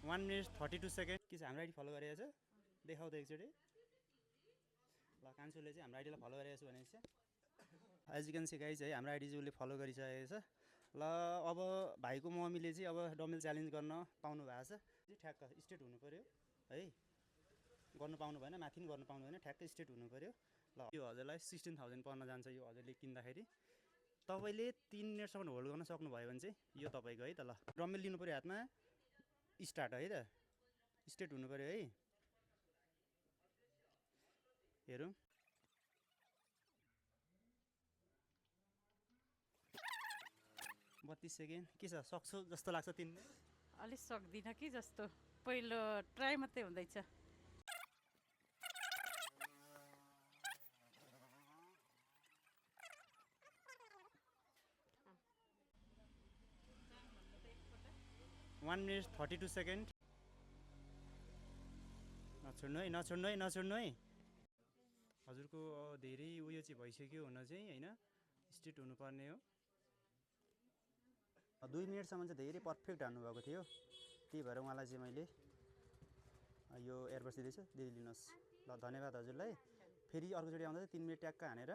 1 minute 32 second के छ हाम्रो आइडी फलो गरेको छ देखाउ त एकचोटि ल कान्छुले चाहिँ हाम्रो आइडीलाई फलो गरेको छु भनेको छ as you can see guys है हाम्रो आइडी चाहिँ उसले फलो गरिसकेको छ ल अब भाइको मम्मीले चाहिँ अब डम्बेल च्यालेन्ज गर्न पाउनु भएको छ ठ्याक्क स्ट्रेट हुनु पऱ्यो है गर्नु पाउनु भएन माथि पनि गर्नु पाउनु भएन ठ्याक्क स्ट्रेट हुनु पऱ्यो ल यो हजुरलाई 16,000 पर्न जान्छ यो हजुरले किन्दाखेरि तपाईँले 3 मिनटसम्म होल्ड गर्न सक्नुभयो भने चाहिँ यो तपाईँको है त ल डम्बेल लिनु पऱ्यो हातमा स्टार्ट है त स्ट्रेट हुनु पऱ्यो है हेरौँ 32 सेकेन्ड के छ सक्छु जस्तो लाग्छ तिमीले अलिक सक्दिनँ कि जस्तो पहिलो ट्राई मात्रै हुँदैछ One minute 32 सेकेन्ड नछोड्नु है हजुरको धेरै उयो चाहिँ भइसक्यो हुन चाहिँ होइन स्ट्रेट हुनुपर्ने हो 2 मिनटसम्म चाहिँ धेरै पर्फेक्ट हान्नुभएको थियो त्यही भएर उहाँलाई चाहिँ मैले यो एयरबड्स दिँदैछु दिइदिनुहोस् ल धन्यवाद हजुरलाई फेरि अर्कोचोटि आउँदा 3 मिनट ट्याक्क हानेर